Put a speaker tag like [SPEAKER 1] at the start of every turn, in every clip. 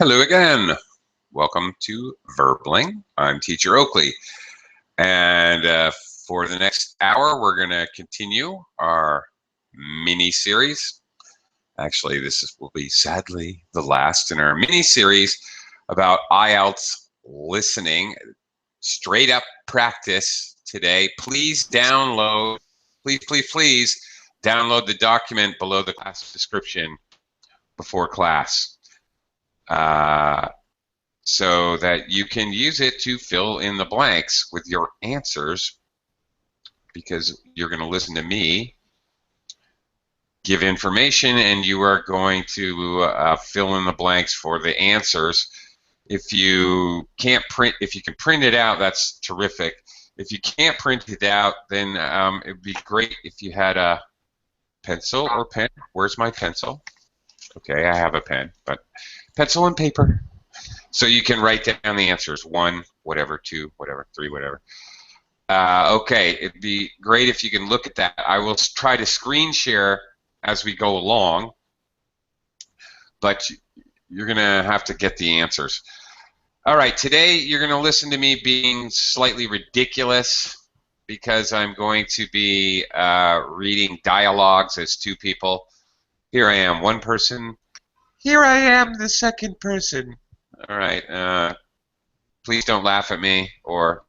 [SPEAKER 1] Hello again. Welcome to Verbling. I'm Teacher Oakley. And for the next hour, we're going to continue our mini-series. Actually, will be sadly the last in our mini-series about IELTS listening. Straight up practice today. Please download, please download the document below the class description before class. So that you can use it to fill in the blanks with your answers, because you're going to listen to me give information and you are going to fill in the blanks for the answers. If you can print it out, that's terrific. If you can't print it out, then it would be great if you had a pencil or pen. Where's my pencil? Okay, I have a pen, but pencil and paper. So you can write down the answers, 1, whatever, 2, whatever, 3, whatever. Okay, it'd be great if you can look at that. I will try to screen share as we go along, but you're going to have to get the answers. All right, today you're going to listen to me being slightly ridiculous because I'm going to be reading dialogues as two people. Here I am, one person. Here I am, the second person. All right, please don't laugh at me, or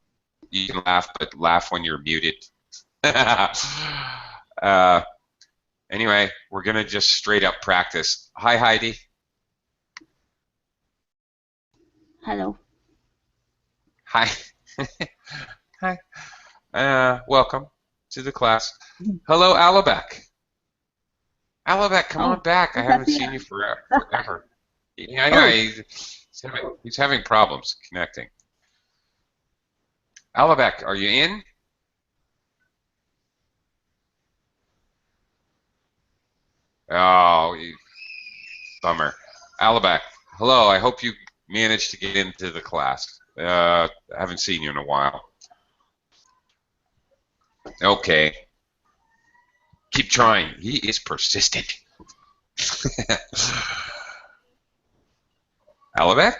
[SPEAKER 1] you can laugh, but laugh when you're muted. Anyway, we're going to just straight up practice. Hi, Heidi.
[SPEAKER 2] Hello.
[SPEAKER 1] Hi. Hi. Welcome to the class. Hello, Alabek. Alabek, come on back. I haven't seen you forever. Yeah, I know. He's having problems connecting. Alabek, are you in? Oh, bummer. Alabek, hello. I hope you managed to get into the class. I haven't seen you in a while. Okay. Keep trying. He is persistent. Alabek?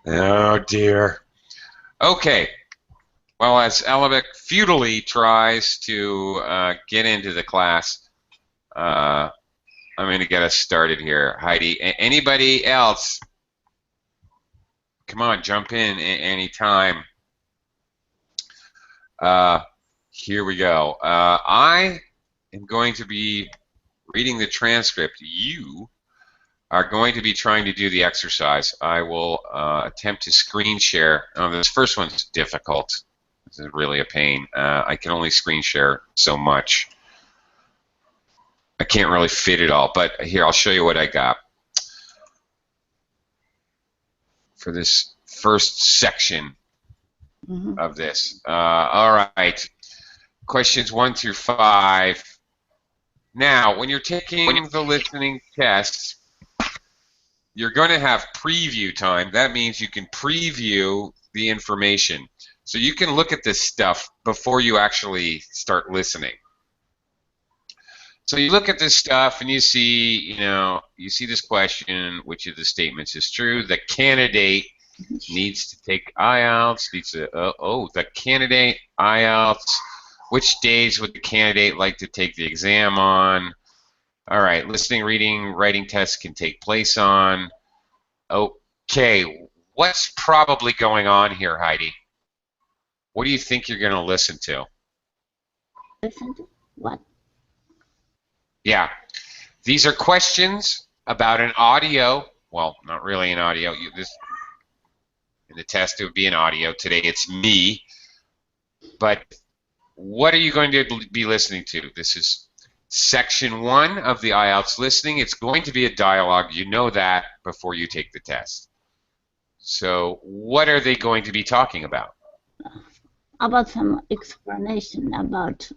[SPEAKER 1] Oh dear. Okay. Well, as Alabek futilely tries to get into the class, I'm going to get us started here. Heidi, anybody else? Come on, jump in any time. Here we go. I am going to be reading the transcript. You are going to be trying to do the exercise. I will attempt to screen share. This first one's difficult. This is really a pain. I can only screen share so much. I can't really fit it all, but here, I'll show you what I got for this first section of this. All right. Questions 1 through 5. Now, when you're taking the listening test, you're going to have preview time. That means you can preview the information. So you can look at this stuff before you actually start listening. So you look at this stuff and you see, you see this question, which of the statements is true? The candidate needs to take IELTS, the candidate IELTS. Which days would the candidate like to take the exam on? All right, listening, reading, writing tests can take place on. Okay, what's probably going on here, Heidi? What do you think you're going to listen to?
[SPEAKER 2] Listen to what?
[SPEAKER 1] Yeah, these are questions about an audio. Well, not really an audio. In the test, it would be an audio. Today, it's me. But what are you going to be listening to? This is section 1 of the IELTS listening. It's going to be a dialogue. You know that before you take the test. So what are they going to be talking about?
[SPEAKER 2] About some explanation about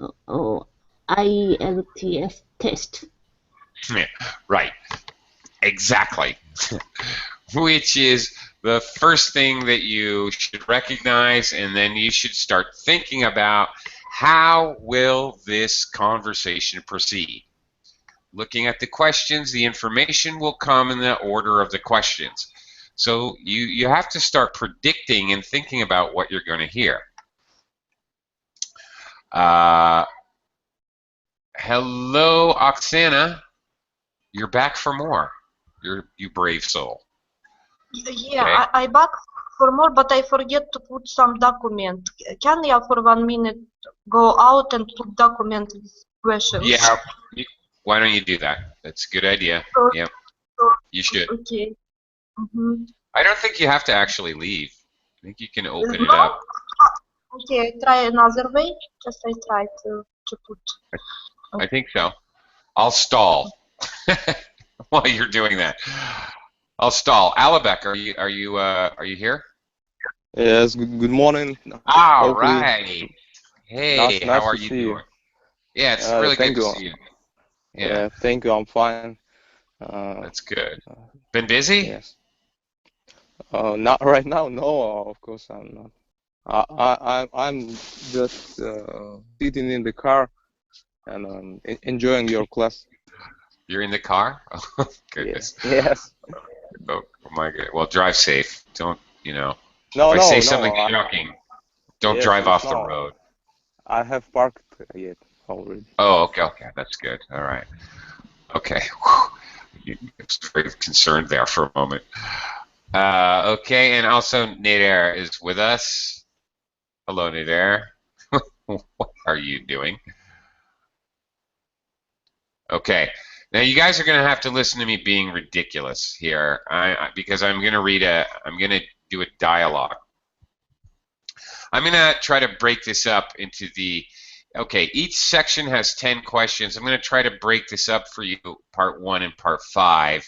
[SPEAKER 2] IELTS test.
[SPEAKER 1] Right. Exactly. Which is the first thing that you should recognize, and then you should start thinking about how will this conversation proceed. looking at the questions, the information will come in the order of the questions. So you have to start predicting and thinking about what you're going to hear. Hello, Oksana. You're back for more. You brave soul.
[SPEAKER 3] Yeah,
[SPEAKER 1] Okay.
[SPEAKER 3] I back for more, but I forget to put some document. Can you for 1 minute go out and put document with questions?
[SPEAKER 1] Yeah. Why don't you do that? That's a good idea. Yep. You should.
[SPEAKER 3] Okay.
[SPEAKER 1] I don't think you have to actually leave. I think you can open it
[SPEAKER 3] No?
[SPEAKER 1] up.
[SPEAKER 3] Okay, try another way. Just I try to put.
[SPEAKER 1] I think so. I'll stall while you're doing that. I'll stall. Alabek, are you here?
[SPEAKER 4] Yes, good morning.
[SPEAKER 1] All
[SPEAKER 4] Hopefully,
[SPEAKER 1] right. Hey, how
[SPEAKER 4] nice
[SPEAKER 1] are
[SPEAKER 4] to
[SPEAKER 1] you
[SPEAKER 4] see you.
[SPEAKER 1] doing? Yeah, it's really good
[SPEAKER 4] Thank
[SPEAKER 1] to
[SPEAKER 4] you.
[SPEAKER 1] see you.
[SPEAKER 4] Yeah, thank you. I'm fine.
[SPEAKER 1] That's good. Been busy?
[SPEAKER 4] Yes. Not right now. No, of course I'm not. I'm just sitting in the car and enjoying your class.
[SPEAKER 1] You're in the car? Oh, goodness.
[SPEAKER 4] Yes.
[SPEAKER 1] Oh, my God. Well, drive safe. Don't,
[SPEAKER 4] No,
[SPEAKER 1] if I say
[SPEAKER 4] no,
[SPEAKER 1] something
[SPEAKER 4] no.
[SPEAKER 1] shocking, don't
[SPEAKER 4] Yes,
[SPEAKER 1] drive off the
[SPEAKER 4] no.
[SPEAKER 1] road.
[SPEAKER 4] I have parked yet already.
[SPEAKER 1] Oh, okay, that's good. All right. Okay. I was very concerned there for a moment. Okay, and also Nader is with us. Hello, Nader. What are you doing? Okay. Now you guys are going to have to listen to me being ridiculous here, because I'm going to do a dialogue. I'm going to try to break this up into okay, each section has 10 questions. I'm going to try to break this up for you, part 1 and part 5.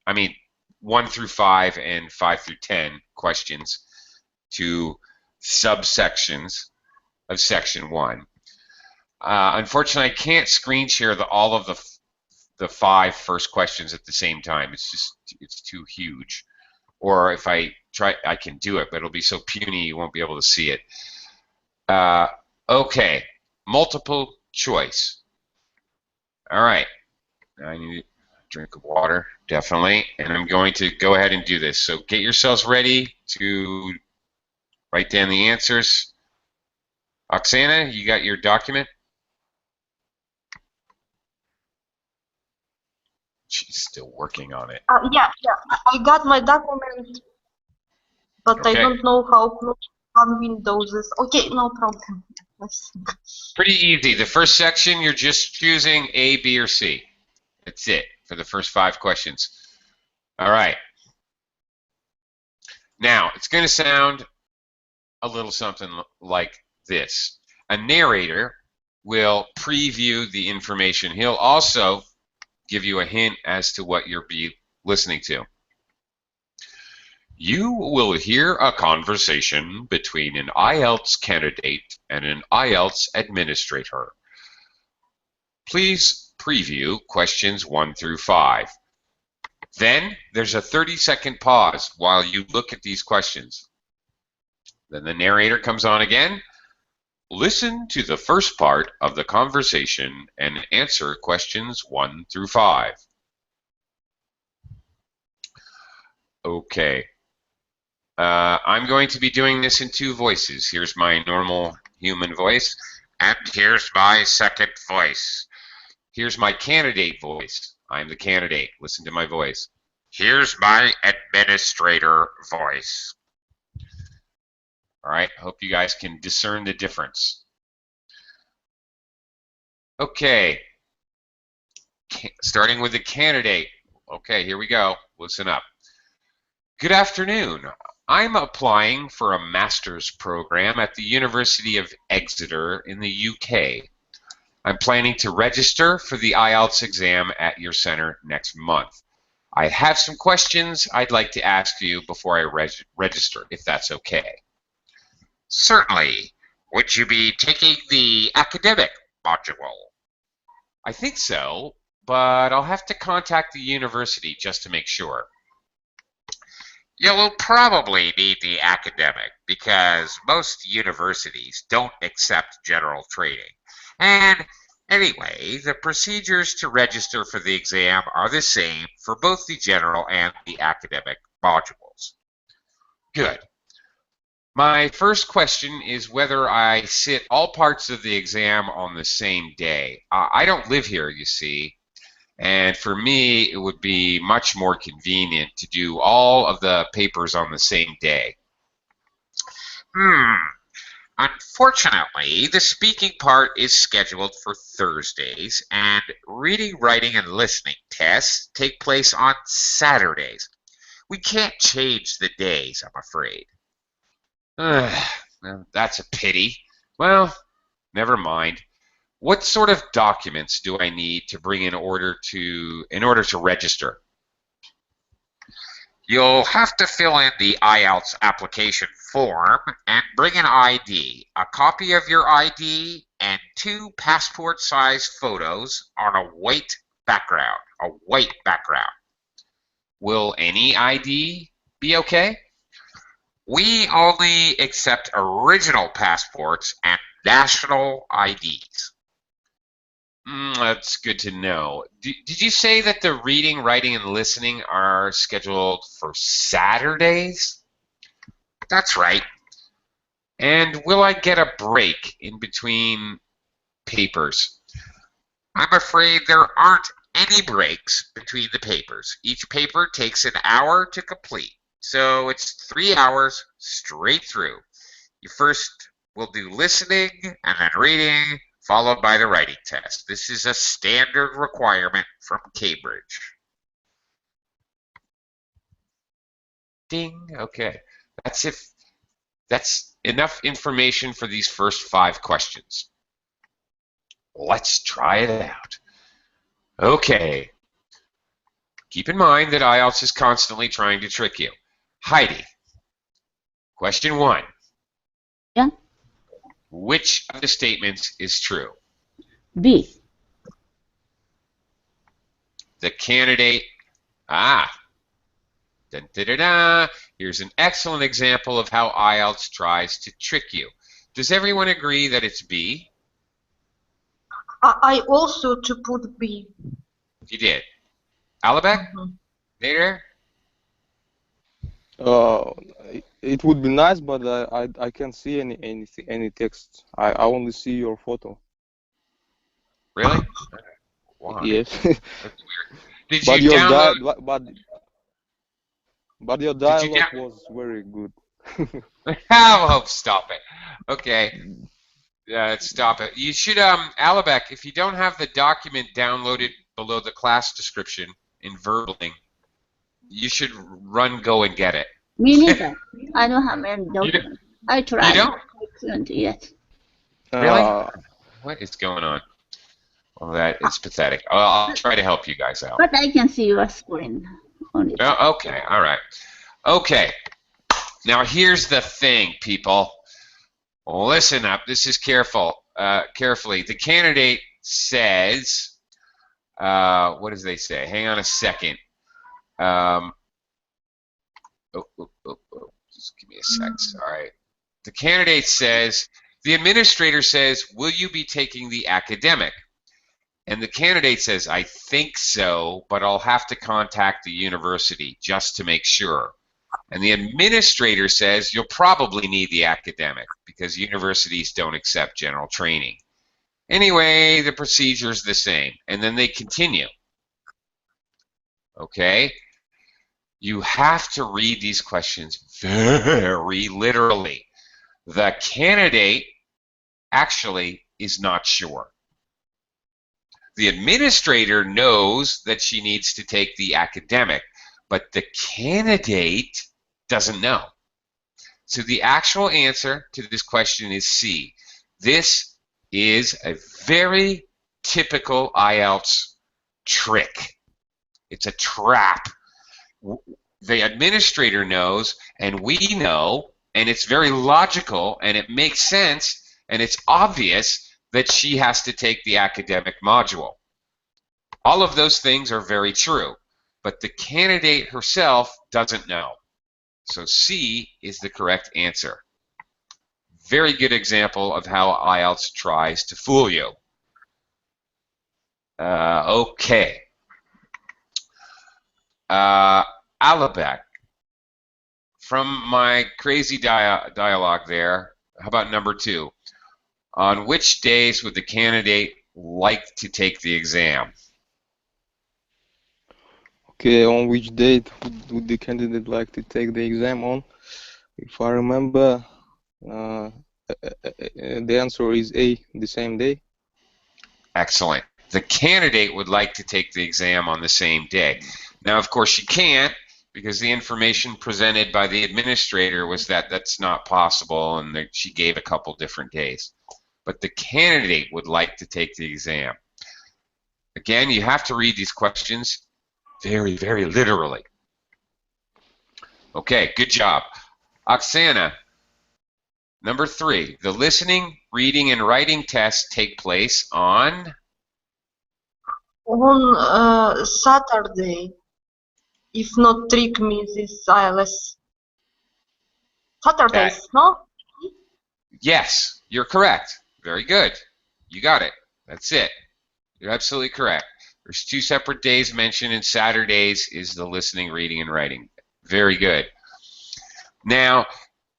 [SPEAKER 1] I mean, 1 through 5 and 5 through 10 questions to subsections of section 1. Unfortunately, I can't screen share all of the 5 first questions at the same time. It's too huge. Or if I try, I can do it, but it'll be so puny you won't be able to see it. Okay, multiple choice. All right, I need a drink of water, definitely, and I'm going to go ahead and do this. So get yourselves ready to write down the answers. Oksana, you got your document? She's still working on it.
[SPEAKER 3] Yeah, I got my document, but
[SPEAKER 1] Okay.
[SPEAKER 3] I don't know how close one Windows is. Okay, no problem.
[SPEAKER 1] Pretty easy. The first section, you're just choosing A, B, or C. That's it for the first 5 questions. All right. Now, it's going to sound a little something like this. A narrator will preview the information. He'll also give you a hint as to what you'll be listening to. You will hear a conversation between an IELTS candidate and an IELTS administrator. Please preview questions 1 through 5. Then there's a 30-second pause while you look at these questions. Then the narrator comes on again. Listen to the first part of the conversation and answer questions 1 through 5. Okay. I'm going to be doing this in 2 voices. Here's my normal human voice, and here's my second voice. Here's my candidate voice. I'm the candidate. Listen to my voice. Here's my administrator voice. All right, hope you guys can discern the difference. Okay, starting with the candidate. Okay, here we go. Listen up. Good afternoon. I'm applying for a master's program at the University of Exeter in the UK. I'm planning to register for the IELTS exam at your center next month. I have some questions I'd like to ask you before I register, if that's okay. Certainly. Would you be taking the academic module? I think so, but I'll have to contact the university just to make sure. You will probably need the academic because most universities don't accept general training. And Anyway, the procedures to register for the exam are the same for both the general and the academic modules. Good. My first question is whether I sit all parts of the exam on the same day. I don't live here, you see, and for me, it would be much more convenient to do all of the papers on the same day. Unfortunately, the speaking part is scheduled for Thursdays, and reading, writing, and listening tests take place on Saturdays. We can't change the days, I'm afraid. Well, that's a pity. Well, never mind. What sort of documents do I need to bring in order to register? You'll have to fill in the IELTS application form and bring an ID, a copy of your ID, and 2 passport-size photos on a white background. Will any ID be okay? We only accept original passports and national IDs. That's good to know. Did you say that the reading, writing, and listening are scheduled for Saturdays? That's right. And will I get a break in between papers? I'm afraid there aren't any breaks between the papers. Each paper takes an hour to complete, so it's 3 hours straight through. You first will do listening and then reading, followed by the writing test. This is a standard requirement from Cambridge. Ding. Okay. That's enough information for these first 5 questions. Let's try it out. Okay. Keep in mind that IELTS is constantly trying to trick you. Heidi, question 1.
[SPEAKER 2] Yeah.
[SPEAKER 1] Which of the statements is true?
[SPEAKER 2] B.
[SPEAKER 1] The candidate, dun, da, da, da. Here's an excellent example of how IELTS tries to trick you. Does everyone agree that it's B?
[SPEAKER 3] I also to put B.
[SPEAKER 1] You did. Alabek? Nader?
[SPEAKER 4] It would be nice, but I can't see any text. I only see your photo.
[SPEAKER 1] Really? Why?
[SPEAKER 4] Yes.
[SPEAKER 1] That's weird. Did
[SPEAKER 4] but
[SPEAKER 1] you
[SPEAKER 4] your
[SPEAKER 1] download?
[SPEAKER 4] but your dialogue was very good.
[SPEAKER 1] Oh, stop it. Okay. Stop it. You should, Alabek, if you don't have the document downloaded below the class description in Verbling, you should go and get it.
[SPEAKER 2] Me neither. I don't have any documents. I tried.
[SPEAKER 1] You don't?
[SPEAKER 2] I couldn't yet.
[SPEAKER 1] Really? What is going on? Well, that is pathetic. I'll try to help you guys out.
[SPEAKER 2] But I can see your screen on it.
[SPEAKER 1] Okay, all right. Okay. Now here's the thing, people. Listen up. This is carefully. The candidate says, what does they say? Hang on a second. Just give me a sec. Sorry. The candidate says, the administrator says, will you be taking the academic? And the candidate says, I think so, but I'll have to contact the university just to make sure. And the administrator says, you'll probably need the academic because universities don't accept general training. Anyway, the procedure is the same. And then they continue. Okay? You have to read these questions very literally. The candidate actually is not sure. The administrator knows that she needs to take the academic, but the candidate doesn't know. So the actual answer to this question is C. This is a very typical IELTS trick. It's a trap. The administrator knows, and we know, and it's very logical, and it makes sense, and it's obvious that she has to take the academic module. All of those things are very true, but the candidate herself doesn't know. So C is the correct answer. Very good example of how IELTS tries to fool you. Okay. Alabek, from my crazy dialogue there, how about number 2? On which days would the candidate like to take the exam?
[SPEAKER 4] Okay, on which date would the candidate like to take the exam on? If I remember, the answer is A, the same day.
[SPEAKER 1] Excellent. The candidate would like to take the exam on the same day. Now, of course, she can't because the information presented by the administrator was that that's not possible, and that she gave a couple different days. But the candidate would like to take the exam. Again, you have to read these questions very, very literally. Okay, good job. Oksana, number 3. The listening, reading, and writing tests take place on
[SPEAKER 3] Saturday. If not trick me this IELTS. Saturdays, no?
[SPEAKER 1] Yes, you're correct. Very good. You got it. That's it. You're absolutely correct. There's 2 separate days mentioned, and Saturdays is the listening, reading, and writing. Very good. Now,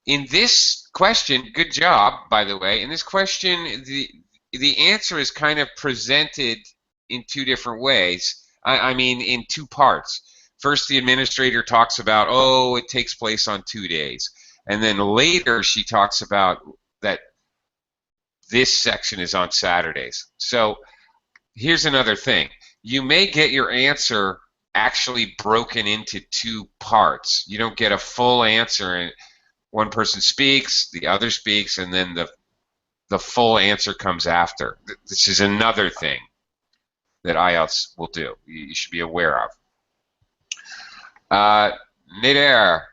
[SPEAKER 1] in this question, good job, by the way. In this question, the answer is kind of presented in 2 different ways. I mean, in 2 parts. First, the administrator talks about, oh, it takes place on 2 days. And then later, she talks about that this section is on Saturdays. So here's another thing. You may get your answer actually broken into 2 parts. You don't get a full answer, and one person speaks, the other speaks, and then the full answer comes after. This is another thing that IELTS will do. You should be aware of. Nader,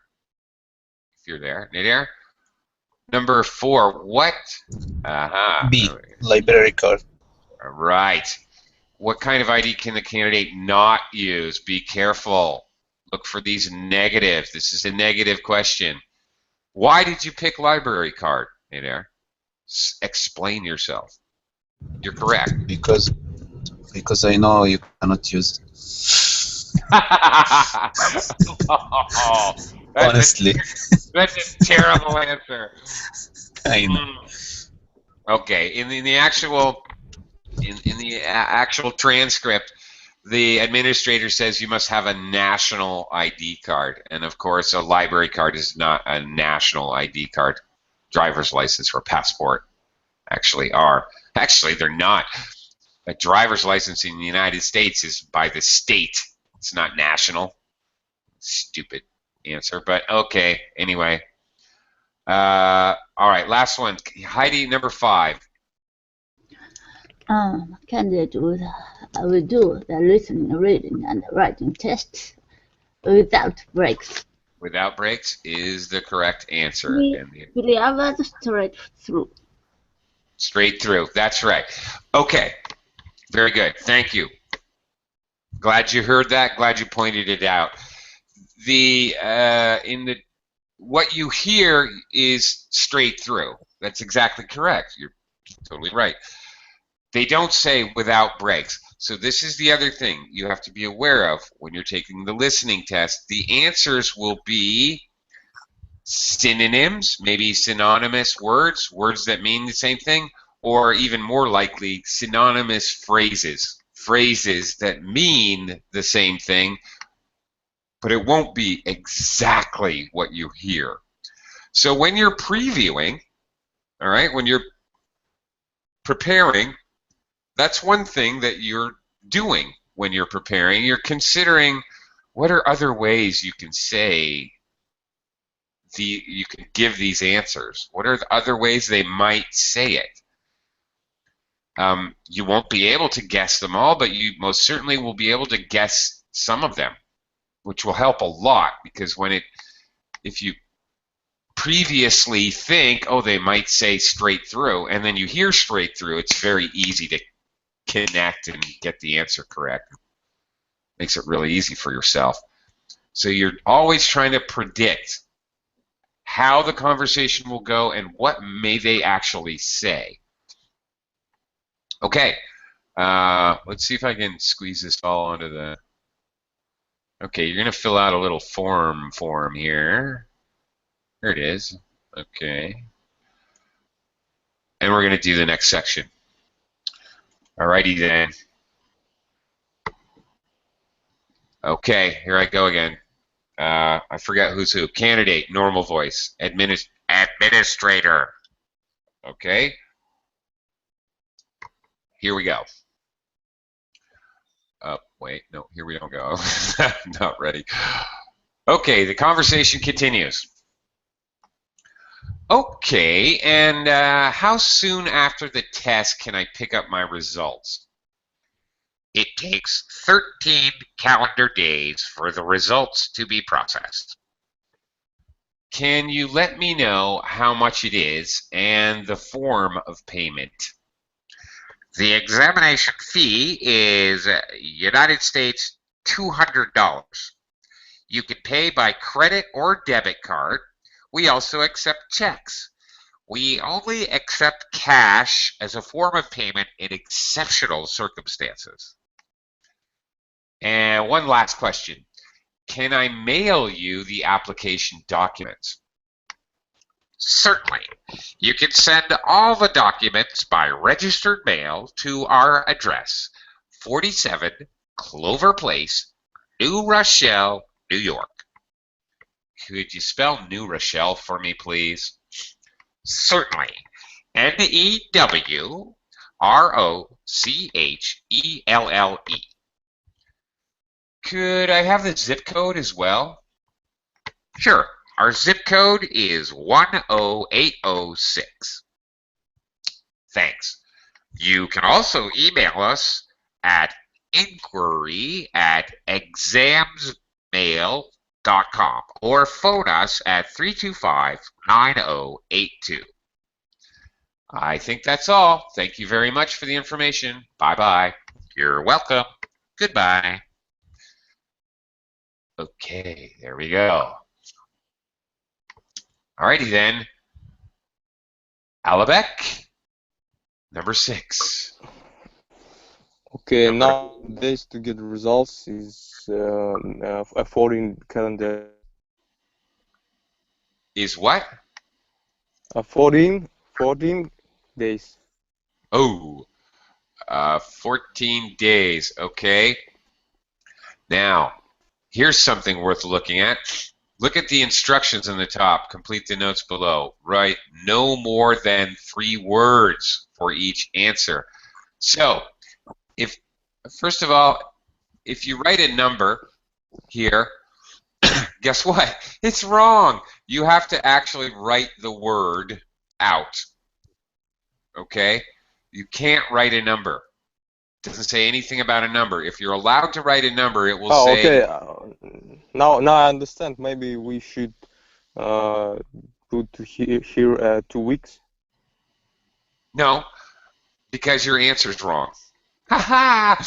[SPEAKER 1] if you're there, Nader. Number 4, what?
[SPEAKER 5] B, library card.
[SPEAKER 1] All right. What kind of ID can the candidate not use? Be careful. Look for these negatives. This is a negative question. Why did you pick library card, Nader? Explain yourself. You're correct.
[SPEAKER 5] Because I know you cannot use it.
[SPEAKER 1] Oh,
[SPEAKER 5] Honestly.
[SPEAKER 1] That's a terrible answer.
[SPEAKER 5] I know.
[SPEAKER 1] Okay, in the actual transcript, the administrator says you must have a national ID card, and of course, a library card is not a national ID card. Driver's license or passport actually are. Actually, they're not. A driver's license in the United States is by the state. It's not national. Stupid answer, but okay. Anyway. All right, last one. Heidi, number 5.
[SPEAKER 2] Candidate will do the listening, reading, and writing tests without breaks.
[SPEAKER 1] Without breaks is the correct answer.
[SPEAKER 2] The others straight through.
[SPEAKER 1] Straight through. That's right. Okay. Very good. Thank you. Glad you heard that. Glad you pointed it out. What you hear is straight through. That's exactly correct. You're totally right. They don't say without breaks. So this is the other thing you have to be aware of when you're taking the listening test. The answers will be synonyms, maybe synonymous words, words that mean the same thing, or even more likely, synonymous phrases, phrases that mean the same thing, but it won't be exactly what you hear. So when you're previewing, all right, when you're preparing, that's one thing that you're doing when you're preparing. You're considering what are other ways you can say you can give these answers. What are the other ways they might say it? You won't be able to guess them all, but you most certainly will be able to guess some of them, which will help a lot, because if you previously think, oh, they might say straight through, and then you hear straight through, it's very easy to connect and get the answer correct. Makes it really easy for yourself. So you're always trying to predict how the conversation will go and what may they actually say. Okay, Let's see if I can squeeze this all onto the. Okay, you're gonna fill out a little form here. There it is. Okay. And we're gonna do the next section. Alrighty then. Okay, here I go again. I forgot who's who. Candidate, normal voice. Administrator. Okay. Here we go. Wait, no, here we don't go. Not ready. Okay, the conversation continues. Okay, and how soon after the test can I pick up my results? It takes 13 calendar days for the results to be processed. Can you let me know how much it is and the form of payment? The examination fee is United States $200. You can pay by credit or debit card. We also accept checks. We only accept cash as a form of payment in exceptional circumstances. And one last question. Can I mail you the application documents? Certainly. You can send all the documents by registered mail to our address, 47 Clover Place, New Rochelle, New York. Could you spell New Rochelle for me, please? Certainly. Newrochle. Could I have the zip code as well? Sure. Our zip code is 10806. Thanks. You can also email us at inquiry@examsmail.com or phone us at 325-9082. I think that's all. Thank you very much for the information. Bye-bye. You're welcome. Goodbye. Okay, there we go. Alrighty then. Alabek, number 6.
[SPEAKER 4] Okay, nowadays to get results is a 14 calendar.
[SPEAKER 1] Is what?
[SPEAKER 4] 14 days.
[SPEAKER 1] Oh, 14 days. Okay. Now, here's something worth looking at. Look at the instructions in the top. Complete the notes below. Write no more than 3 words for each answer. So, first of all, if you write a number here, guess what? It's wrong. You have to actually write the word out. Okay? You can't write a number. It doesn't say anything about a number. If you're allowed to write a number, it will say...
[SPEAKER 4] Okay. Now I understand. Maybe we should put here 2 weeks.
[SPEAKER 1] No, because your answer's wrong. Ha ha!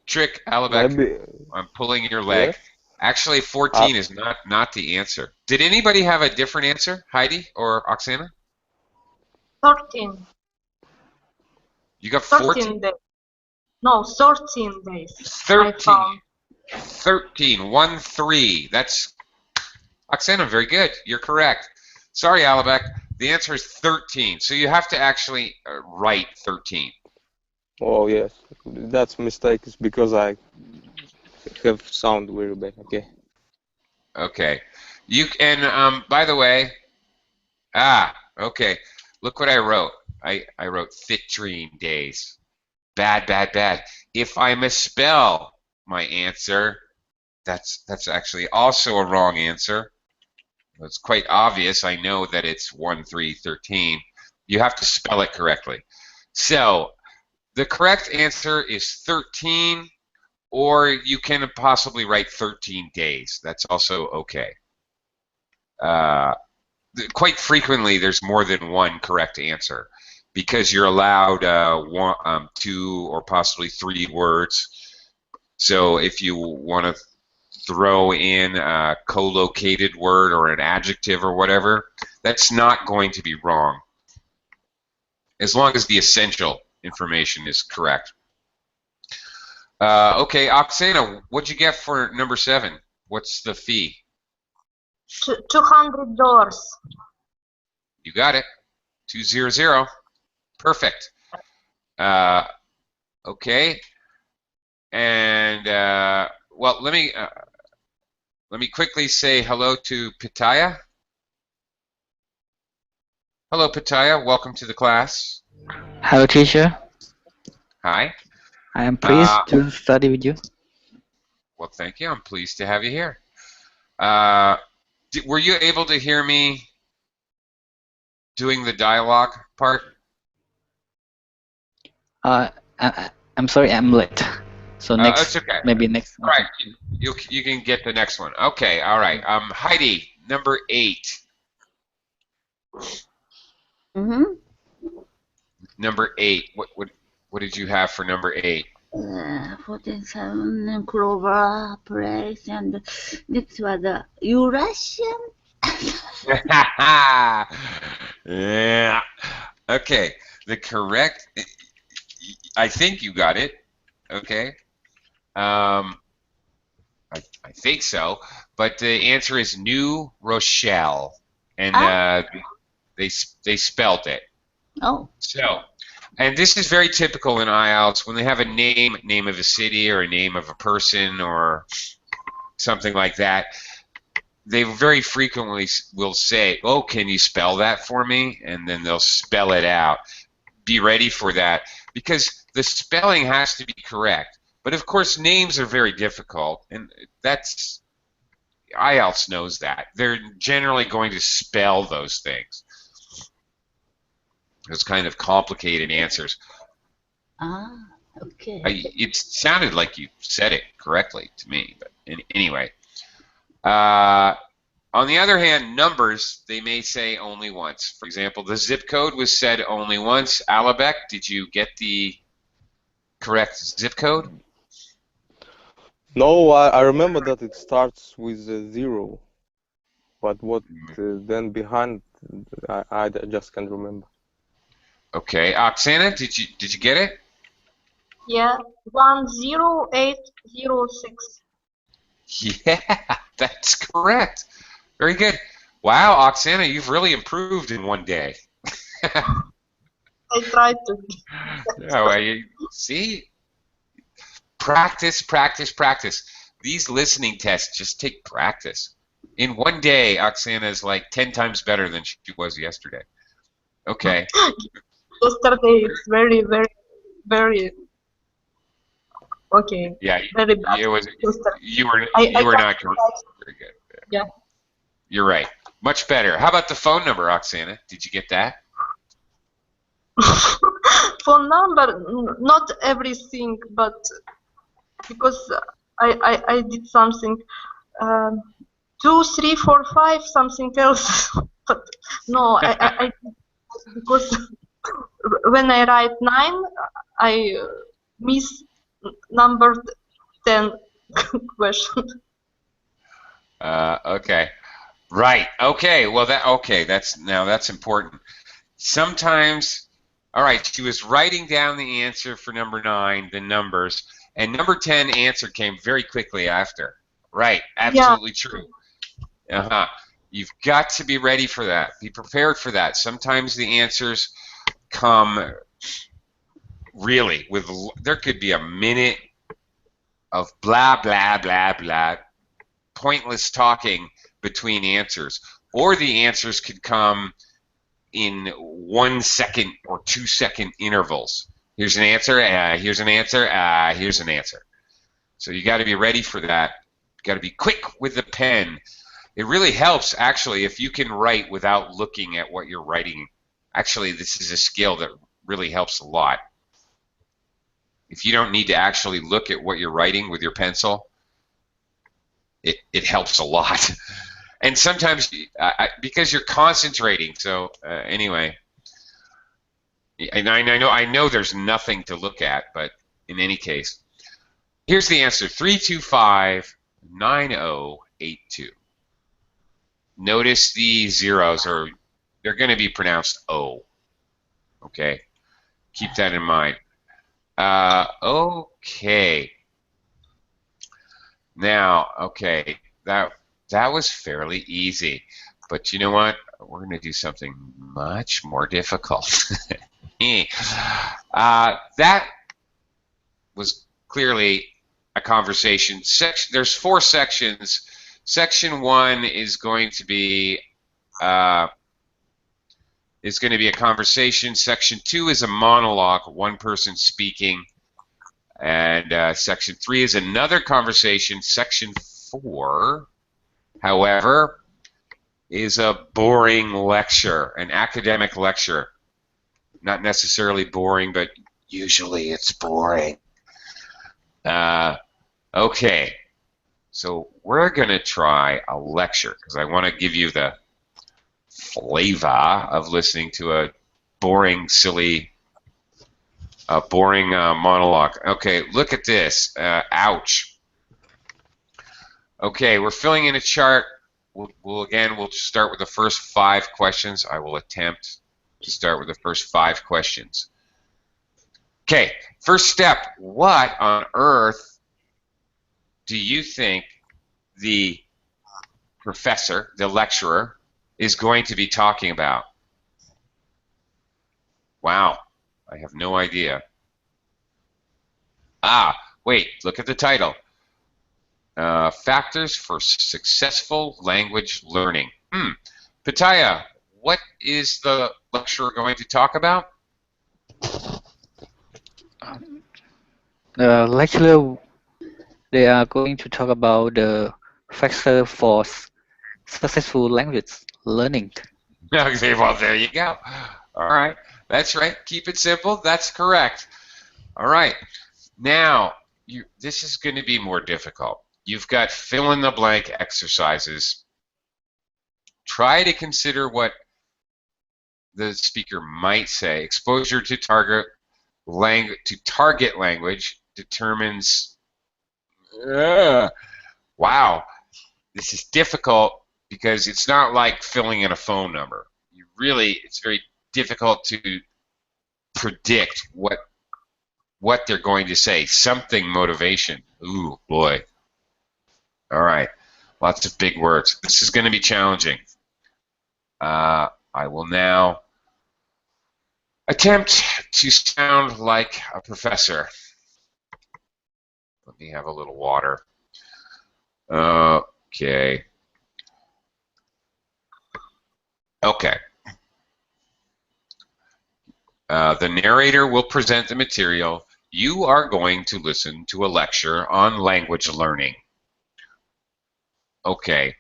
[SPEAKER 1] Trick, Alabek. I'm pulling your leg.
[SPEAKER 4] Yes?
[SPEAKER 1] Actually, 14 is not the answer. Did anybody have a different answer, Heidi or Oksana?
[SPEAKER 3] 13.
[SPEAKER 1] You got 14?
[SPEAKER 3] days. No, 13 days.
[SPEAKER 1] 13. 13. 1, 3. That's Oksana. Very good. You're correct. Sorry, Alabek. The answer is 13. So you have to actually write 13.
[SPEAKER 4] Oh yes, that's mistake. Is because I have sound very bad. Okay.
[SPEAKER 1] Okay. You and by the way, okay. Look what I wrote. I wrote 15 days. Bad, bad, bad. If I misspell my answer, that's actually also a wrong answer. It's quite obvious. I know that it's 1, 3, 13. You have to spell it correctly. So the correct answer is 13, or you can possibly write 13 days. That's also okay. Quite frequently, there's more than one correct answer because you're allowed 2 or possibly 3 words. So if you want to throw in a co-located word or an adjective or whatever, that's not going to be wrong as long as the essential information is correct. Okay, Oksana, what'd you get for number 7? What's the fee?
[SPEAKER 3] $200.
[SPEAKER 1] You got it. 200. Perfect. Okay. And well, let me quickly say hello to Pitaya. Hello, Pitaya. Welcome to the class.
[SPEAKER 6] Hello, teacher.
[SPEAKER 1] Hi.
[SPEAKER 6] I am pleased to study with you.
[SPEAKER 1] Well, thank you. I'm pleased to have you here. Were you able to hear me doing the dialogue part?
[SPEAKER 6] I'm sorry, I'm late. So
[SPEAKER 1] It's
[SPEAKER 6] next,
[SPEAKER 1] okay.
[SPEAKER 6] maybe next.
[SPEAKER 1] All right, you can get the next one. Okay, all right. Heidi, number 8.
[SPEAKER 2] Mm-hmm.
[SPEAKER 1] Number 8. What did you have for number 8?
[SPEAKER 2] 47 Clover Place, and next was Eurasian.
[SPEAKER 1] Yeah. Okay. The correct. I think you got it. Okay. I think so, but the answer is New Rochelle, and they spelled it.
[SPEAKER 2] Oh.
[SPEAKER 1] So, and this is very typical in IELTS when they have a name of a city or a name of a person or something like that. They very frequently will say, "Oh, can you spell that for me?" And then they'll spell it out. Be ready for that because the spelling has to be correct. But of course, names are very difficult, and that's IELTS knows that. They're generally going to spell those things. Those kind of complicated answers.
[SPEAKER 2] Okay.
[SPEAKER 1] It sounded like you said it correctly to me, but anyway. On the other hand, numbers, they may say only once. For example, the zip code was said only once. Alabek, did you get the correct zip code?
[SPEAKER 4] No, I remember that it starts with a 0, but what then behind, I just can't remember.
[SPEAKER 1] Okay, Oksana, did you get it?
[SPEAKER 3] Yeah, 10806.
[SPEAKER 1] Yeah, that's correct. Very good. Wow, Oksana, you've really improved in one day.
[SPEAKER 3] I tried to.
[SPEAKER 1] Yeah, well, see, practice, practice, practice. These listening tests just take practice. In one day, Oksana is like 10 times better than she was yesterday. Okay.
[SPEAKER 3] Yesterday it's very, very, very okay.
[SPEAKER 1] Yeah,
[SPEAKER 3] Very bad.
[SPEAKER 1] it was. You were
[SPEAKER 3] I
[SPEAKER 1] not very good.
[SPEAKER 3] Yeah.
[SPEAKER 1] You're right. Much better. How about the phone number, Oksana? Did you get that?
[SPEAKER 3] Phone number, not everything, but because I did something. 2, 3, 4, 5, something else. But no, I because when I write 9, I miss number 10 question.
[SPEAKER 1] Okay. Right. Okay. Well, that's important. Sometimes, all right, she was writing down the answer for number 9, the numbers, and number 10 answer came very quickly after. Right. Absolutely true. You've got to be ready for that. Be prepared for that. Sometimes the answers come really with, there could be a minute of blah, blah, blah, blah, pointless talking between answers. Or the answers could come in 1 second or 2 second intervals. Here's an answer, here's an answer, here's an answer. So you got to be ready for that. You got to be quick with the pen. It really helps, actually, if you can write without looking at what you're writing. Actually, this is a skill that really helps a lot. If you don't need to actually look at what you're writing with your pencil, it helps a lot. And sometimes, because you're concentrating, so anyway, and I know there's nothing to look at, but in any case, here's the answer: 3259082. Notice the zeros they're going to be pronounced O. Okay, keep that in mind. Okay, Now, okay, that was fairly easy, but you know what? We're going to do something much more difficult. That was clearly a conversation. There's 4 sections. Section 1 is going to be a conversation. Section 2 is a monologue, one person speaking. And section 3 is another conversation. Section 4, however, is a boring lecture, an academic lecture. Not necessarily boring, but usually it's boring. Okay, so we're going to try a lecture because I want to give you the flavor of listening to a boring, silly monologue. Okay, look at this. Ouch. Okay, we're filling in a chart. We'll start with the first 5 questions. I will attempt to start with the first 5 questions. Okay, first step. What on earth do you think the professor, the lecturer, is going to be talking about? Wow, I have no idea. Wait, look at the title. Factors for successful language learning. Pitaya, what is the lecturer going to talk about?
[SPEAKER 6] The lecturer, they are going to talk about the factor for successful language learning.
[SPEAKER 1] Okay, well, there you go. All right, that's right. Keep it simple. That's correct. All right. Now, this is going to be more difficult. You've got fill-in-the-blank exercises. Try to consider what the speaker might say. Exposure to target language determines. Wow, this is difficult because it's not like filling in a phone number. It's very difficult to predict what they're going to say. Something motivation. Ooh, boy. All right, lots of big words. This is going to be challenging. I will now attempt to sound like a professor. Let me have a little water. Okay. Okay. The narrator will present the material. You are going to listen to a lecture on language learning. Okay.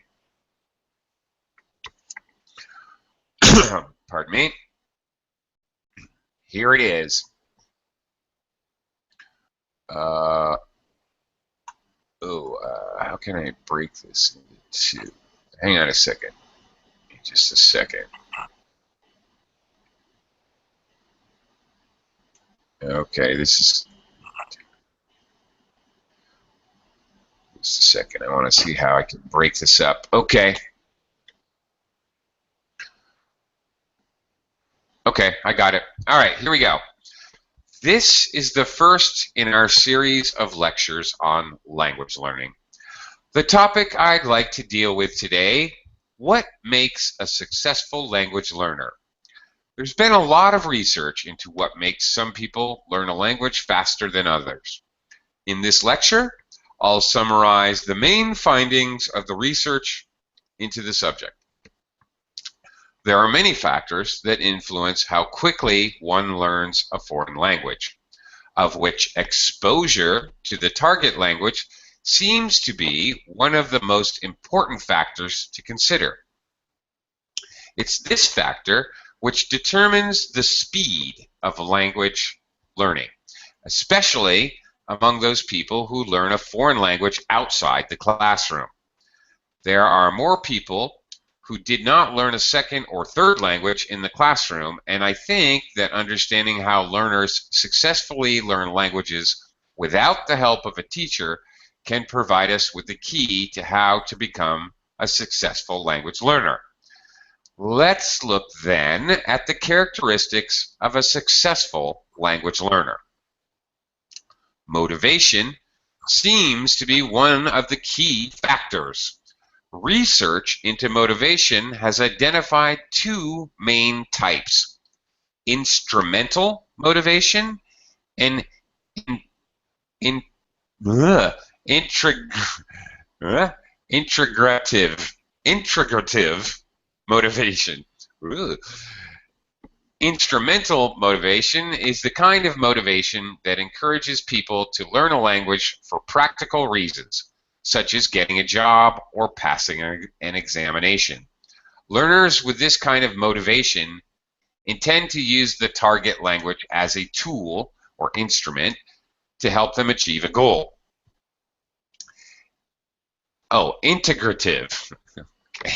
[SPEAKER 1] Pardon me. Here it is. How can I break this into? Hang on a second. Just a second. Okay, just a second. I want to see how I can break this up. Okay. Okay, I got it. All right, here we go. This is the first in our series of lectures on language learning. The topic I'd like to deal with today: what makes a successful language learner? There's been a lot of research into what makes some people learn a language faster than others. In this lecture, I'll summarize the main findings of the research into the subject. There are many factors that influence how quickly one learns a foreign language, of which exposure to the target language seems to be one of the most important factors to consider. It's this factor which determines the speed of language learning, especially among those people who learn a foreign language outside the classroom. There are more people who did not learn a second or third language in the classroom, and I think that understanding how learners successfully learn languages without the help of a teacher can provide us with the key to how to become a successful language learner. Let's look then at the characteristics of a successful language learner. Motivation seems to be one of the key factors. Research into motivation has identified two main types: instrumental motivation and in, integrative motivation. Ugh. Instrumental motivation is the kind of motivation that encourages people to learn a language for practical reasons, such as getting a job or passing an examination. Learners with this kind of motivation intend to use the target language as a tool or instrument to help them achieve a goal. Oh, integrative. Okay.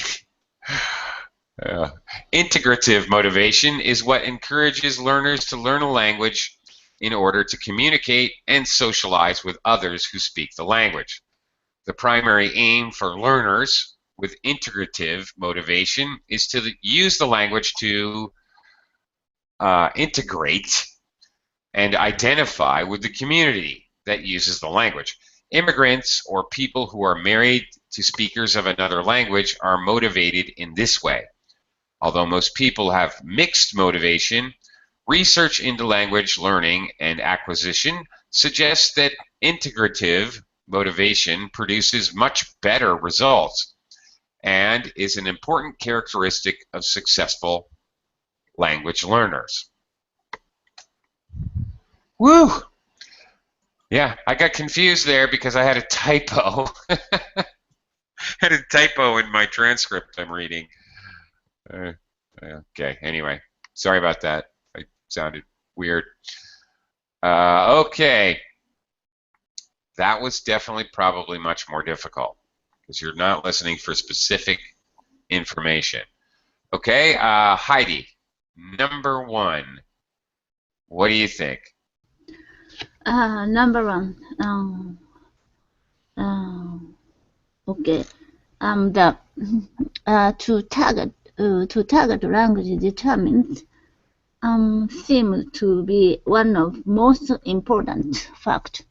[SPEAKER 1] Integrative motivation is what encourages learners to learn a language in order to communicate and socialize with others who speak the language. The primary aim for learners with integrative motivation is to use the language to integrate and identify with the community that uses the language. Immigrants or people who are married to speakers of another language are motivated in this way. Although most people have mixed motivation, research into language learning and acquisition suggests that integrative motivation produces much better results and is an important characteristic of successful language learners. Woo! Yeah, I got confused there because I had a typo. Had a typo in my transcript I'm reading. Okay, anyway, sorry about that. I sounded weird. Okay, that was definitely probably much more difficult because you're not listening for specific information. Okay, Heidi, number one. What do you think?
[SPEAKER 2] Number one. Okay. The to target language determines seems to be one of most important factors.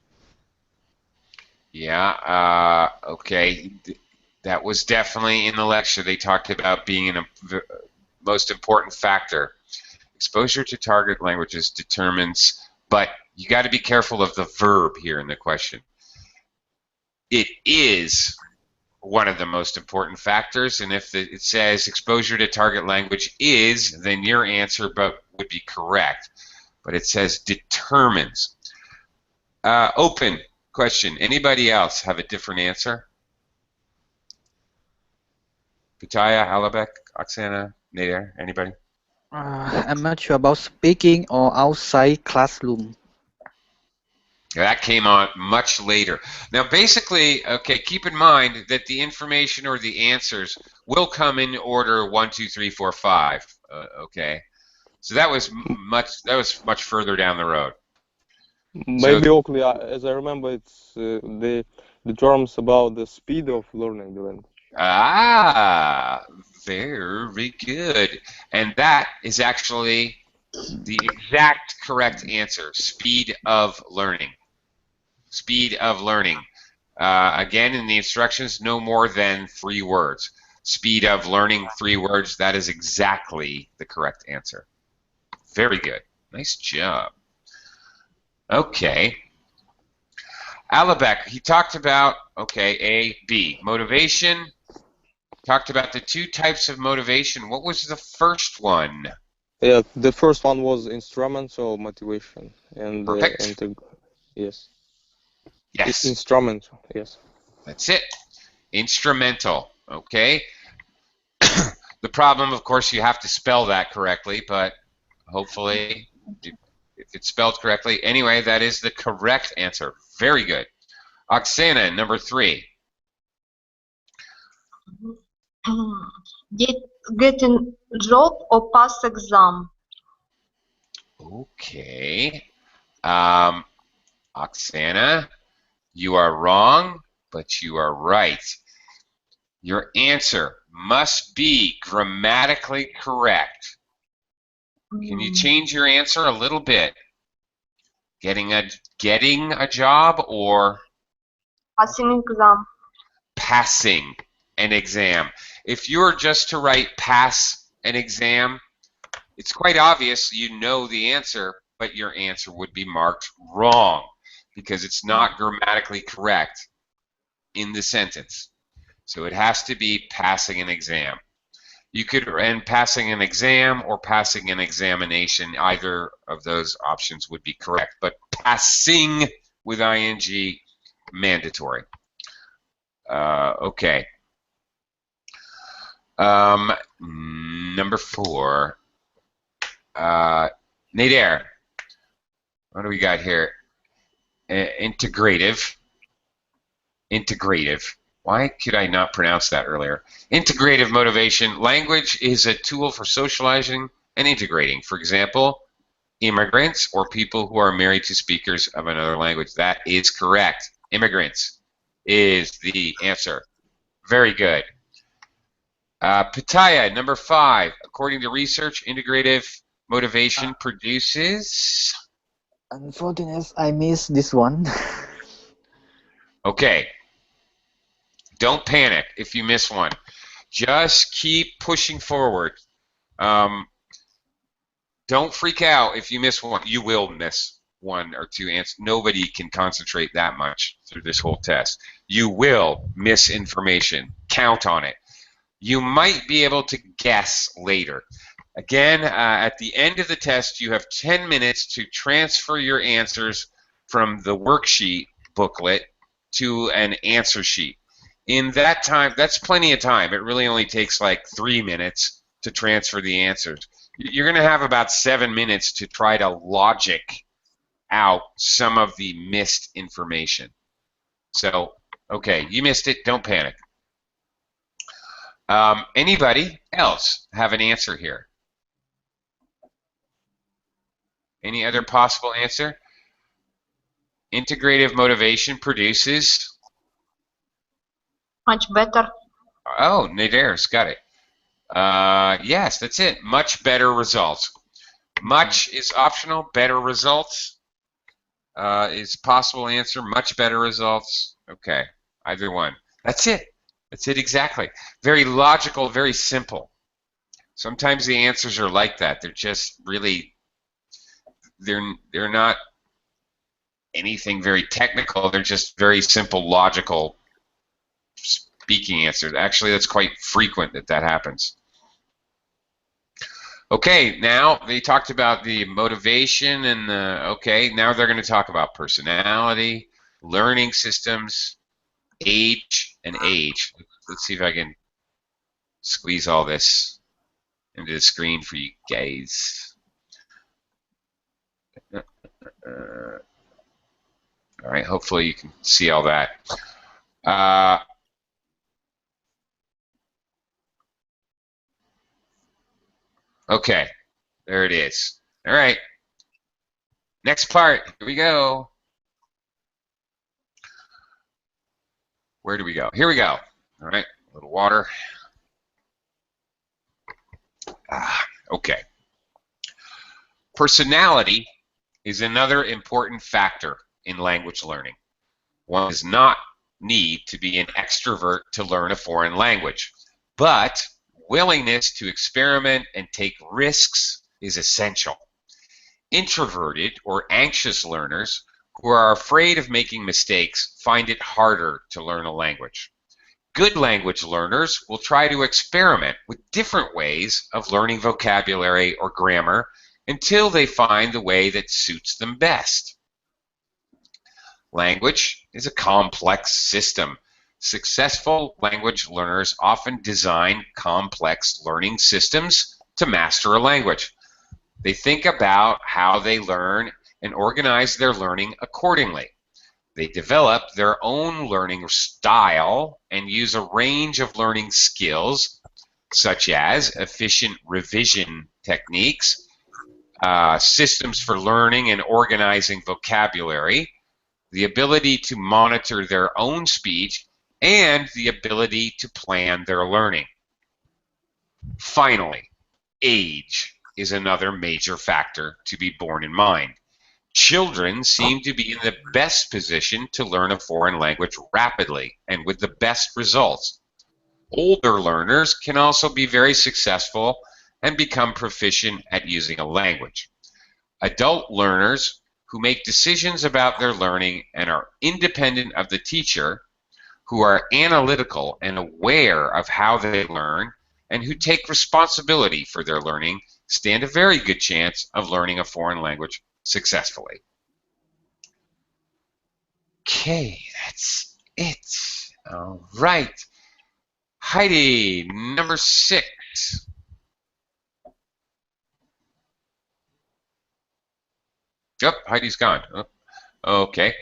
[SPEAKER 1] Yeah. Okay. That was definitely in the lecture. They talked about being a most important factor. Exposure to target languages determines, but you got to be careful of the verb here in the question. It is one of the most important factors, and if it says exposure to target language is, then your answer would be correct. But it says determines. Open question. Anybody else have a different answer? Pitaya, Halabek, Oksana, Nader, anybody?
[SPEAKER 6] I'm not sure about speaking or outside classroom.
[SPEAKER 1] That came on much later. Now, basically, okay, keep in mind that the information or the answers will come in order 1, 2, 3, 4, 5. Okay, so that was much further down the road.
[SPEAKER 4] Maybe
[SPEAKER 1] So,
[SPEAKER 4] Oakley, as I remember, it's the terms about the speed of learning the language.
[SPEAKER 1] Very good. And that is actually the exact correct answer, speed of learning. Speed of learning. Again, in the instructions, no more than 3 words. Speed of learning, 3 words. That is exactly the correct answer. Very good. Nice job. Okay. Alabek, he talked about, okay, A, B. Motivation. Talked about the 2 types of motivation. What was the first one?
[SPEAKER 4] Yeah, the first one was instrumental motivation, and
[SPEAKER 1] Perfect.
[SPEAKER 4] yes.
[SPEAKER 1] Yes.
[SPEAKER 4] Instrumental, yes.
[SPEAKER 1] That's it. Instrumental. Okay. The problem, of course, you have to spell that correctly, but hopefully, if it's spelled correctly. Anyway, that is the correct answer. Very good. Oksana, number 3.
[SPEAKER 3] Getting job or pass exam.
[SPEAKER 1] Okay. Oksana, you are wrong, but you are right. Your answer must be grammatically correct. Can you change your answer a little bit? Getting a job or
[SPEAKER 3] Passing exam.
[SPEAKER 1] Passing an exam. If you're just to write pass an exam, it's quite obvious you know the answer, but your answer would be marked wrong because it's not grammatically correct in the sentence. So it has to be passing an exam. You could end passing an exam or passing an examination. Either of those options would be correct, but passing with ing, mandatory. Okay. Number 4. Nader, what do we got here? Integrative. Integrative. Why could I not pronounce that earlier? Integrative motivation. Language is a tool for socializing and integrating. For example, immigrants or people who are married to speakers of another language. That is correct. Immigrants is the answer. Very good. Pitaya, number 5. According to research, integrative motivation produces...
[SPEAKER 6] Unfortunately, I missed this one.
[SPEAKER 1] Okay. Don't panic if you miss one. Just keep pushing forward. Don't freak out if you miss one. You will miss 1 or 2 answers. Nobody can concentrate that much through this whole test. You will miss information. Count on it. You might be able to guess later. Again, at the end of the test, you have 10 minutes to transfer your answers from the worksheet booklet to an answer sheet. In that time, that's plenty of time. It really only takes like 3 minutes to transfer the answers. You're going to have about 7 minutes to try to logic out some of the missed information. So, okay, you missed it. Don't panic. Anybody else have an answer here? Any other possible answer? Integrative motivation produces...
[SPEAKER 3] Much better.
[SPEAKER 1] Oh, Nader's got it. Yes, that's it. Much better results. Much is optional. Better results is possible answer. Much better results. Okay, either one. That's it. That's it exactly. Very logical, very simple. Sometimes the answers are like that. They're just really, they're not anything very technical. They're just very simple, logical speaking answers. Actually, that's quite frequent that happens. Okay, now they talked about the motivation and the, okay, now they're going to talk about personality, learning systems, age, and age. Let's see if I can squeeze all this into the screen for you guys. All right, hopefully you can see all that. Okay, there it is. All right, next part, here we go. Where do we go? Here we go. All right, a little water. Okay. Personality is another important factor in language learning. One does not need to be an extrovert to learn a foreign language, but willingness to experiment and take risks is essential. Introverted or anxious learners who are afraid of making mistakes find it harder to learn a language. Good language learners will try to experiment with different ways of learning vocabulary or grammar until they find the way that suits them best. Language is a complex system. Successful language learners often design complex learning systems to master a language. They think about how they learn and organize their learning accordingly. They develop their own learning style and use a range of learning skills, such as efficient revision techniques, systems for learning and organizing vocabulary, the ability to monitor their own speech, and the ability to plan their learning. Finally, age is another major factor to be borne in mind. Children seem to be in the best position to learn a foreign language rapidly and with the best results. Older learners can also be very successful and become proficient at using a language. Adult learners who make decisions about their learning and are independent of the teacher, who are analytical and aware of how they learn, and who take responsibility for their learning, stand a very good chance of learning a foreign language successfully. Okay, that's it. All right. Heidi, number 6. Yep, Heidi's gone. Oh, okay.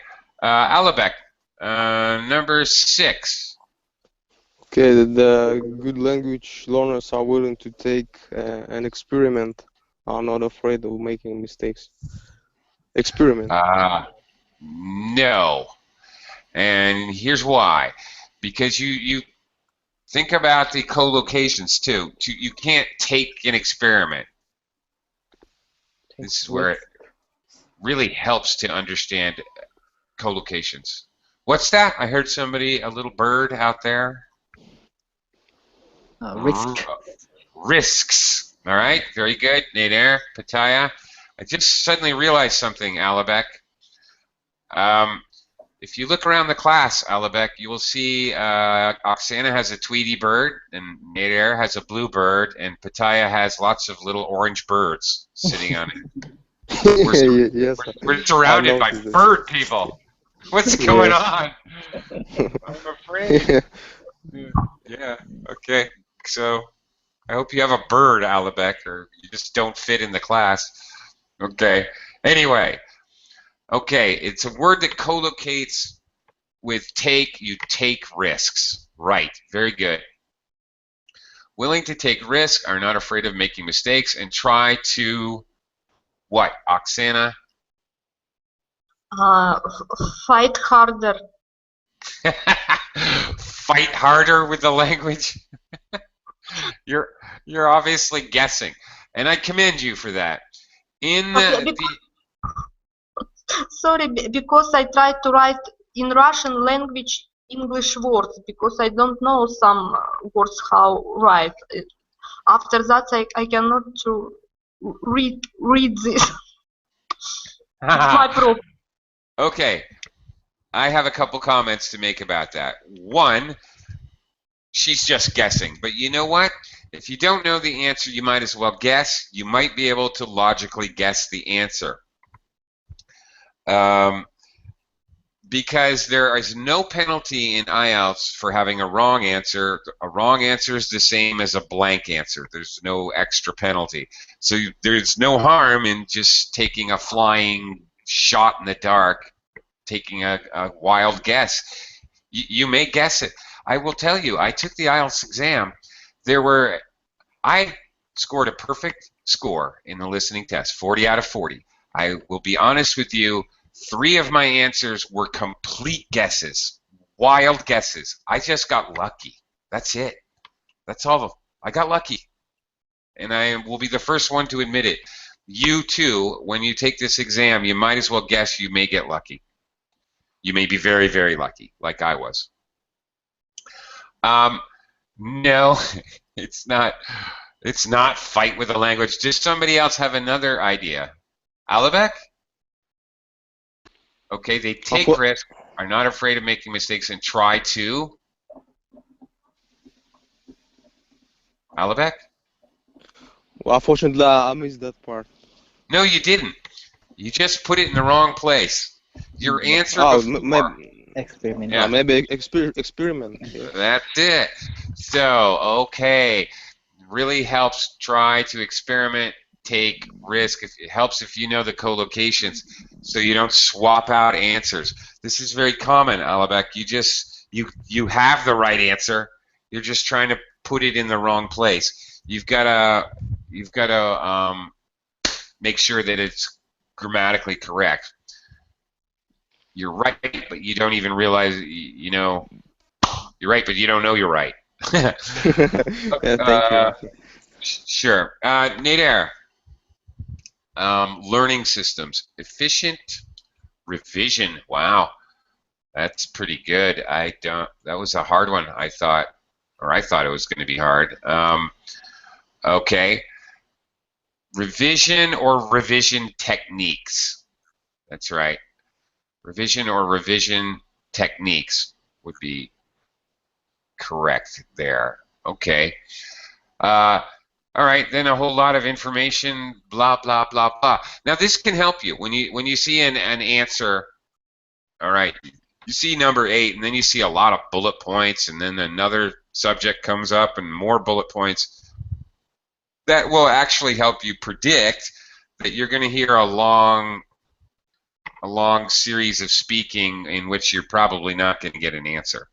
[SPEAKER 1] Alabek, number 6.
[SPEAKER 4] Okay, the good language learners are willing to take an experiment, are not afraid of making mistakes. Experiment.
[SPEAKER 1] No. And here's why. Because you think about the co-locations too. You can't take an experiment. This is where it really helps to understand co-locations. What's that? I heard somebody, a little bird out there.
[SPEAKER 6] Risk.
[SPEAKER 1] Risks. All right, very good. Nader, Pataya. I just suddenly realized something, Alabek. If you look around the class, Alabek, you will see Oksana has a Tweety bird, and Nader has a blue bird, and Pataya has lots of little orange birds sitting on it.
[SPEAKER 4] Yes,
[SPEAKER 1] We're surrounded by bird people. What's going on? I'm afraid. Yeah, okay. So I hope you have a bird, Alabek, or you just don't fit in the class. Okay. Anyway, okay, it's a word that co-locates with take. You take risks. Right. Very good. Willing to take risks, are not afraid of making mistakes, and try to what, Oksana?
[SPEAKER 3] Fight harder.
[SPEAKER 1] Fight harder with the language. You're obviously guessing, and I commend you for that.
[SPEAKER 3] Sorry, because I tried to write in Russian language English words because I don't know some words how write. After that, I cannot to read this. My problem.
[SPEAKER 1] Okay, I have a couple comments to make about that. One, she's just guessing, but you know what? If you don't know the answer, you might as well guess. You might be able to logically guess the answer. Because there is no penalty in IELTS for having a wrong answer. A wrong answer is the same as a blank answer. There's no extra penalty. So there's no harm in just taking a flying shot in the dark, taking a wild guess. You may guess it. I will tell you, I took the IELTS exam. I scored a perfect score in the listening test, 40 out of 40. I will be honest with you, 3 of my answers were complete guesses, wild guesses. I just got lucky. That's it. That's all. I got lucky. And I will be the first one to admit it. You too, when you take this exam, you might as well guess you may get lucky. You may be very, very lucky, like I was. No, it's not. It's not fight with the language. Does somebody else have another idea? Alabek? Okay, they take risks, are not afraid of making mistakes, and try to. Alabek?
[SPEAKER 4] Well, unfortunately, I missed that part.
[SPEAKER 1] No, you didn't. You just put it in the wrong place. Your answer before.
[SPEAKER 6] Experiment.
[SPEAKER 1] Yeah.
[SPEAKER 4] Maybe experiment. Yeah.
[SPEAKER 1] That's it. So, okay. Really helps try to experiment, take risk. It helps if you know the co-locations so you don't swap out answers. This is very common, Alabek. You have the right answer. You're just trying to put it in the wrong place. You've got to make sure that it's grammatically correct. You're right, but you don't even realize, you're right, but you don't know you're right.
[SPEAKER 4] Yeah, thank you.
[SPEAKER 1] Sure. Nader, learning systems. Efficient revision. Wow, that's pretty good. That was a hard one, I thought it was going to be hard. Okay. Revision or revision techniques. That's right. Revision or revision techniques would be correct there. Okay. All right, then a whole lot of information, blah, blah, blah, blah. Now this can help you when you see an answer. All right, you see number 8, and then you see a lot of bullet points, and then another subject comes up and more bullet points. That will actually help you predict that you're going to hear a long series of speaking in which you're probably not going to get an answer.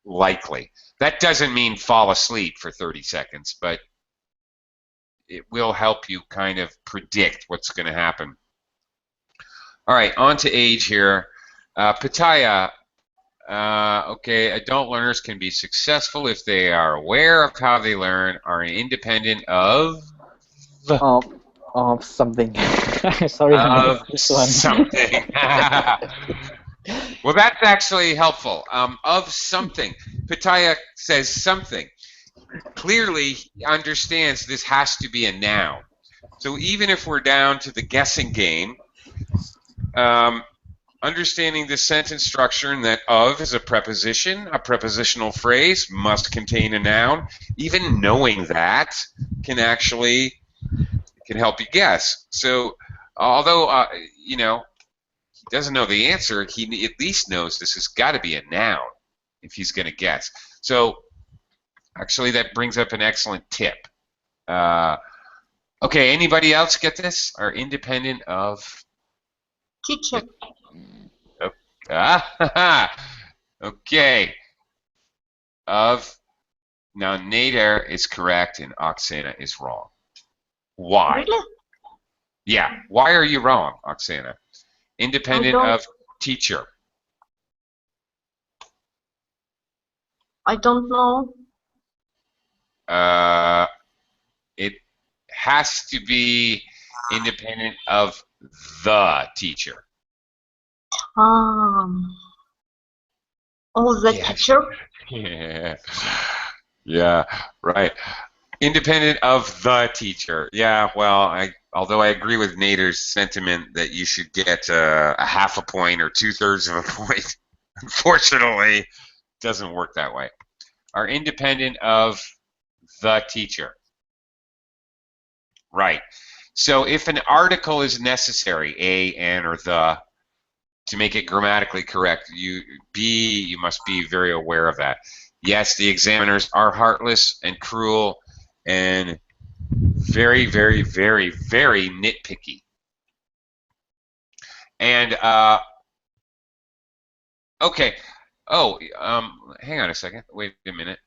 [SPEAKER 1] Likely. That doesn't mean fall asleep for 30 seconds, but it will help you kind of predict what's going to happen. All right, on to age here. Pitaya, okay, adult learners can be successful if they are aware of how they learn, are independent of
[SPEAKER 6] something. Sorry, I
[SPEAKER 1] of
[SPEAKER 6] missed this one.
[SPEAKER 1] something. Well, that's actually helpful. Of something. Pitaya says something. Clearly, he understands this has to be a noun. So even if we're down to the guessing game, understanding the sentence structure and that of is a preposition, a prepositional phrase must contain a noun, even knowing that can help you guess. So although, you know, he doesn't know the answer, he at least knows this has got to be a noun if he's going to guess. So actually that brings up an excellent tip. Okay, anybody else get this? Are independent of?
[SPEAKER 3] Teacher.
[SPEAKER 1] Okay. Of. Now, Nader is correct and Oksana is wrong. Why?
[SPEAKER 3] Really?
[SPEAKER 1] Yeah. Why are you wrong, Oksana? Independent of teacher.
[SPEAKER 3] I don't know.
[SPEAKER 1] It has to be independent of the teacher.
[SPEAKER 3] Oh, the teacher.
[SPEAKER 1] Yeah. Yeah, right. Independent of the teacher. Yeah, well, although I agree with Nader's sentiment that you should get a half a point or 2/3 of a point, unfortunately, it doesn't work that way. Are independent of the teacher. Right. So if an article is necessary, a, an, or the, to make it grammatically correct, you must be very aware of that. Yes, the examiners are heartless and cruel and very, very, very, very nitpicky. And okay. Oh, hang on a second. Wait a minute.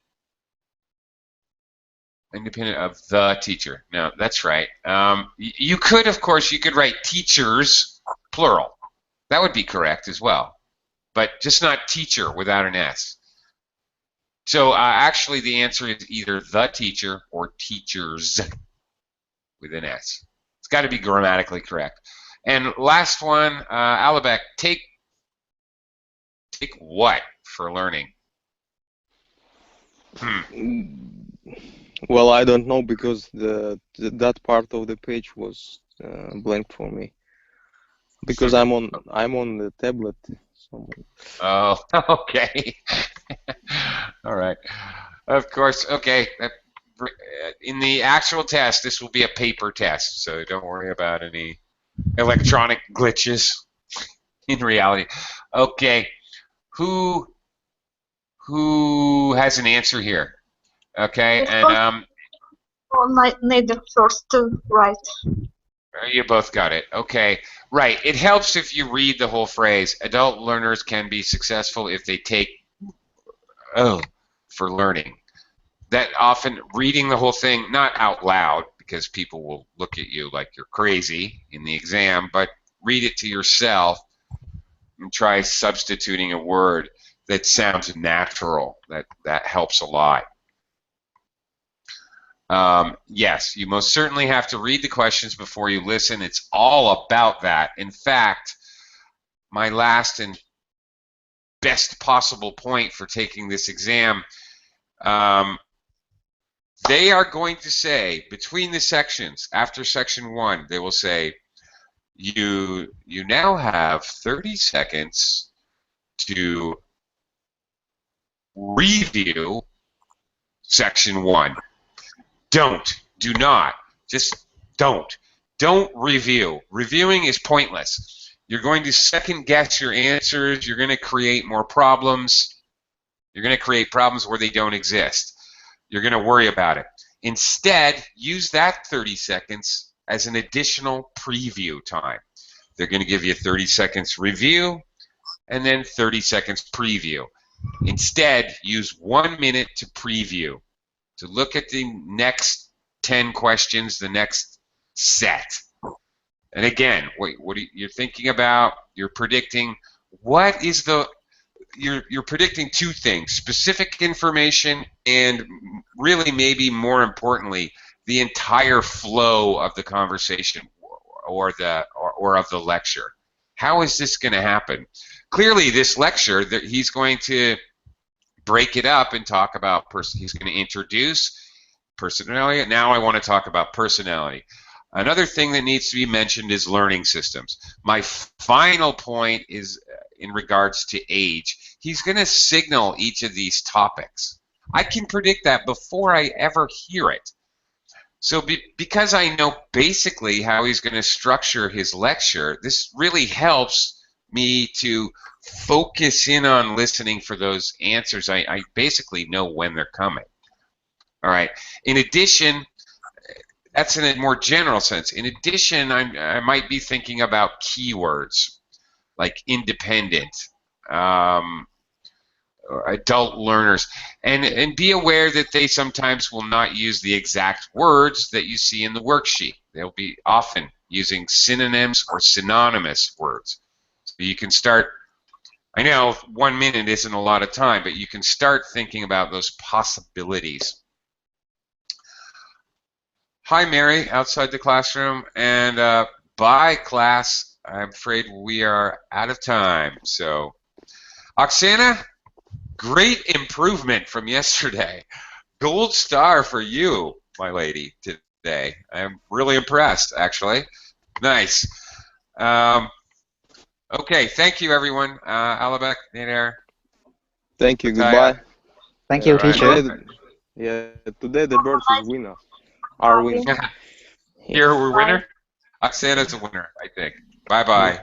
[SPEAKER 1] Independent of the teacher. No, that's right. You could, of course, you could write teachers, plural. That would be correct as well, but just not teacher without an S. So actually the answer is either the teacher or teachers with an S. It's got to be grammatically correct. And last one, Alabek, take what for learning?
[SPEAKER 4] Well, I don't know because that part of the page was blank for me. Because I'm on the tablet. So.
[SPEAKER 1] Oh, okay. All right. Of course. Okay. In the actual test, this will be a paper test, so don't worry about any electronic glitches in reality. Okay. Who has an answer here? Okay, and
[SPEAKER 3] Neither first, right.
[SPEAKER 1] You both got it. Okay, right. It helps if you read the whole phrase. Adult learners can be successful if they take for learning. That often reading the whole thing, not out loud, because people will look at you like you're crazy in the exam, but read it to yourself and try substituting a word that sounds natural. That helps a lot. Yes, you most certainly have to read the questions before you listen. It's all about that. In fact, my last and best possible point for taking this exam, they are going to say, between the sections, after section 1, they will say, you now have 30 seconds to review section 1. Do not, just don't review. Reviewing is pointless. You're going to second guess your answers. You're going to create more problems. You're going to create problems where they don't exist. You're going to worry about it. Instead, use that 30 seconds as an additional preview time. They're going to give you 30 seconds review and then 30 seconds preview. Instead, use 1 minute to preview, to look at the next 10 questions, the next set. And again, what you're thinking about, you're predicting, what is the, you're predicting 2 things: specific information and really maybe more importantly, the entire flow of the conversation or of the lecture. How is this going to happen? Clearly, this lecture, he's going to break it up and talk about he's going to introduce personality. Now I want to talk about personality. Another thing that needs to be mentioned is learning systems. My final point is in regards to age. He's going to signal each of these topics. I can predict that before I ever hear it. So because I know basically how he's going to structure his lecture, this really helps me to focus in on listening for those answers. I basically know when they're coming. All right. In addition, that's in a more general sense. In addition, I might be thinking about keywords like independent, adult learners, and be aware that they sometimes will not use the exact words that you see in the worksheet. They'll be often using synonyms or synonymous words. So you can start, I know 1 minute isn't a lot of time, but you can start thinking about those possibilities. Hi, Mary, outside the classroom, and bye, class. I'm afraid we are out of time. So, Oksana, great improvement from yesterday. Gold star for you, my lady, today. I'm really impressed, actually. Nice. Okay, thank you, everyone. Alabek, Nader.
[SPEAKER 4] Thank you. Goodbye.
[SPEAKER 6] Thank you,
[SPEAKER 1] All right.
[SPEAKER 6] teacher.
[SPEAKER 4] Today the birds is winner. Are winning.
[SPEAKER 1] You're a winner? Oksana's a winner, I think. Bye-bye.